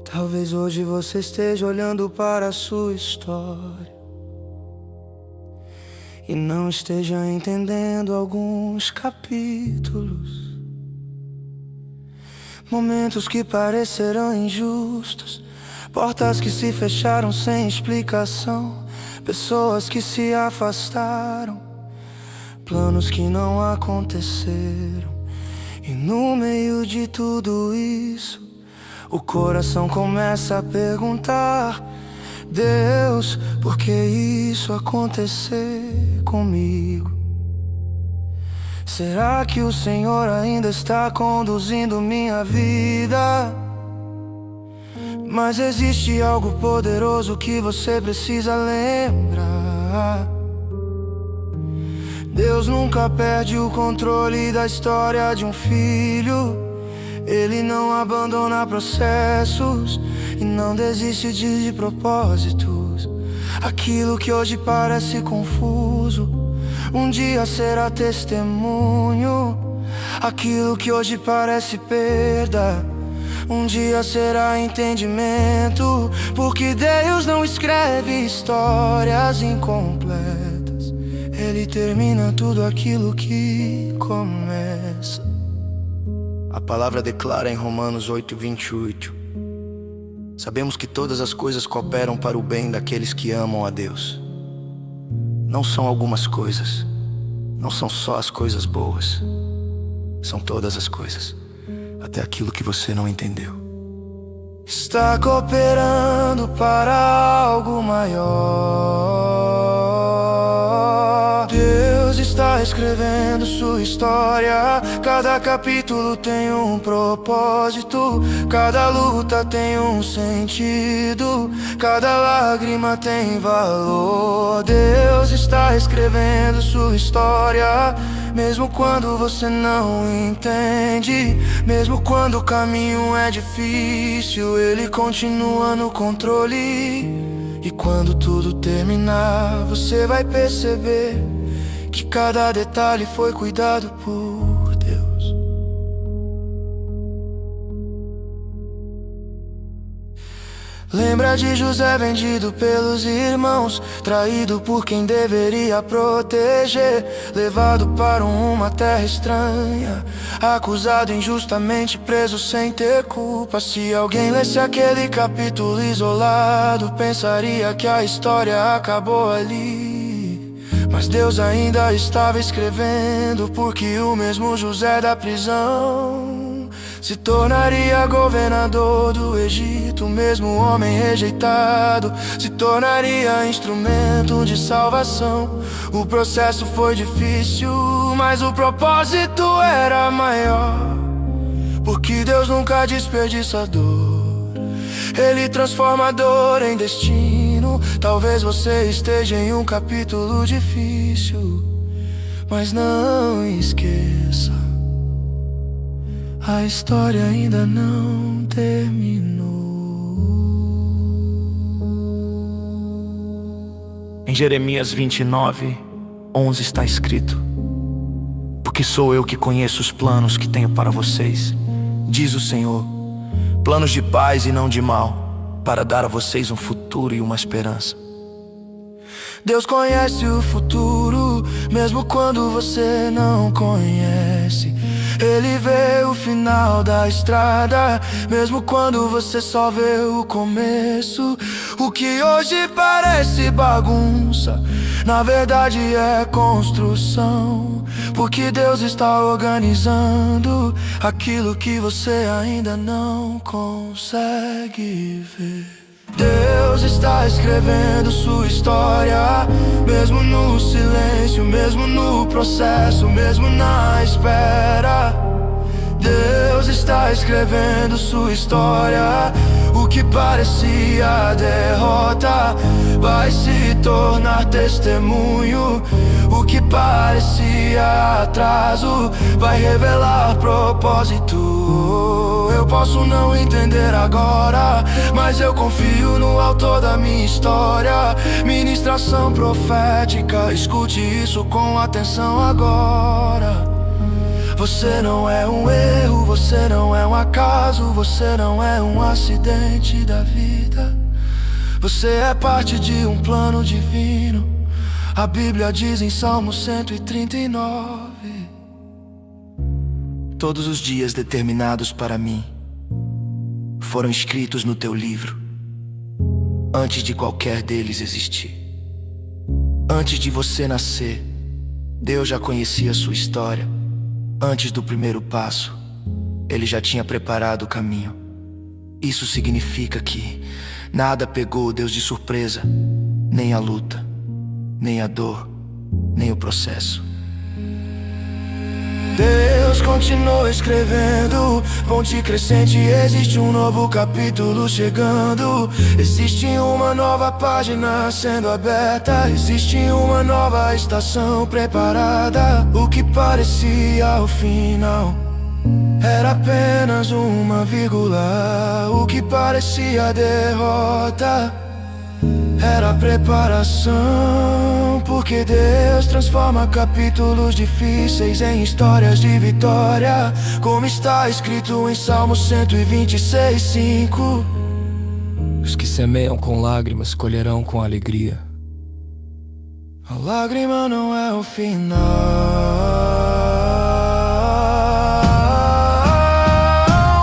Talvez hoje você esteja olhando para a sua história e não esteja entendendo alguns capítulos. Momentos que parecerão injustos, portas que se fecharam sem explicação, pessoas que se afastaram, planos que não aconteceram. E no meio de tudo isso, o coração começa a perguntar: Deus, por que isso acontecer comigo? Será que o Senhor ainda está conduzindo minha vida? Mas existe algo poderoso que você precisa lembrar: Deus nunca perde o controle da história de um filho. Ele não abandona processos e não desiste de propósitos. Aquilo que hoje parece confuso, um dia será testemunho. Aquilo que hoje parece perda, um dia será entendimento. Porque Deus não escreve histórias incompletas, Ele termina tudo aquilo que começa. A palavra declara em Romanos 8:28: sabemos que todas as coisas cooperam para o bem daqueles que amam a Deus. Não são algumas coisas, não são só as coisas boas, são todas as coisas, até aquilo que você não entendeu. Está cooperando para algo maior. Deus está escrevendo sua história. Cada capítulo tem um propósito, cada luta tem um sentido, cada lágrima tem valor. Deus está escrevendo sua história, mesmo quando você não entende, mesmo quando o caminho é difícil, Ele continua no controle. E quando tudo terminar, você vai perceber que cada detalhe foi cuidado por Deus. Lembra de José, vendido pelos irmãos, traído por quem deveria proteger, levado para uma terra estranha, acusado injustamente, preso sem ter culpa. Se alguém lesse aquele capítulo isolado, pensaria que a história acabou ali. Mas Deus ainda estava escrevendo, porque o mesmo José da prisão se tornaria governador do Egito. O mesmo homem rejeitado se tornaria instrumento de salvação. O processo foi difícil, mas o propósito era maior, porque Deus nunca desperdiça dor, Ele transforma a dor em destino. Talvez você esteja em um capítulo difícil, mas não esqueça, a história ainda não terminou. Em Jeremias 29:11 está escrito: porque sou eu que conheço os planos que tenho para vocês, diz o Senhor, planos de paz e não de mal, para dar a vocês um futuro e uma esperança. Deus conhece o futuro, mesmo quando você não conhece. Ele vê o final da estrada, mesmo quando você só vê o começo. O que hoje parece bagunça, na verdade é construção, porque Deus está organizando aquilo que você ainda não consegue ver. Deus está escrevendo sua história, mesmo no silêncio, mesmo no processo, mesmo na espera. Deus está escrevendo sua história. O que parecia derrota vai se tornar testemunho. O que parecia atraso vai revelar propósito. eu posso não entender agora, mas eu confio no autor da minha história. Ministração profética, escute isso com atenção agora. Você não é um erro, você não é um acaso, você não é um acidente da vida. Você é parte de um plano divino. A Bíblia diz em Salmo 139: todos os dias determinados para mim foram escritos no teu livro, antes de qualquer deles existir. Antes de você nascer, Deus já conhecia a sua história. Antes do primeiro passo, Ele já tinha preparado o caminho. Isso significa que nada pegou Deus de surpresa, nem a luta, nem a dor, nem o processo. Deus continua escrevendo, ponte crescente, existe um novo capítulo chegando. Existe uma nova página sendo aberta, existe uma nova estação preparada. O que parecia o final era apenas uma vírgula. O que parecia a derrota era a preparação, porque Deus transforma capítulos difíceis em histórias de vitória, como está escrito em Salmo 126:5. Os que semeiam com lágrimas colherão com alegria. A lágrima não é o final,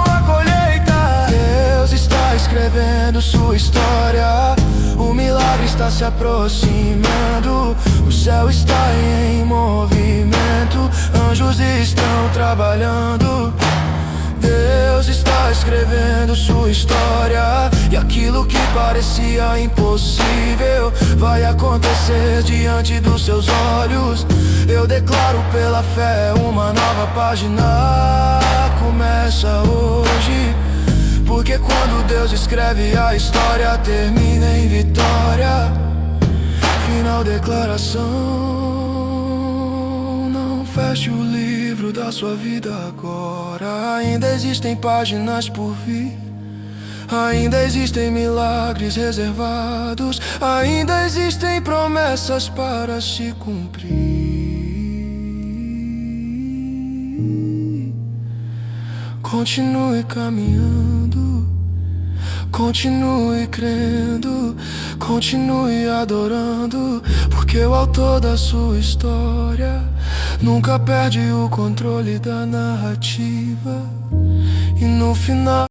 a colheita. Deus está escrevendo sua história. O milagre está se aproximando, o céu está em movimento, anjos estão trabalhando. Deus está escrevendo sua história, e aquilo que parecia impossível vai acontecer diante dos seus olhos. Eu declaro pela fé, uma nova página começa hoje. Porque quando Deus escreve, a história termina em vitória. Final declaração. Não feche o livro da sua vida agora. Ainda existem páginas por vir. Ainda existem milagres reservados. Ainda existem promessas para se cumprir. Continue caminhando, continue crendo, continue adorando, porque o autor da sua história nunca perde o controle da narrativa. E no final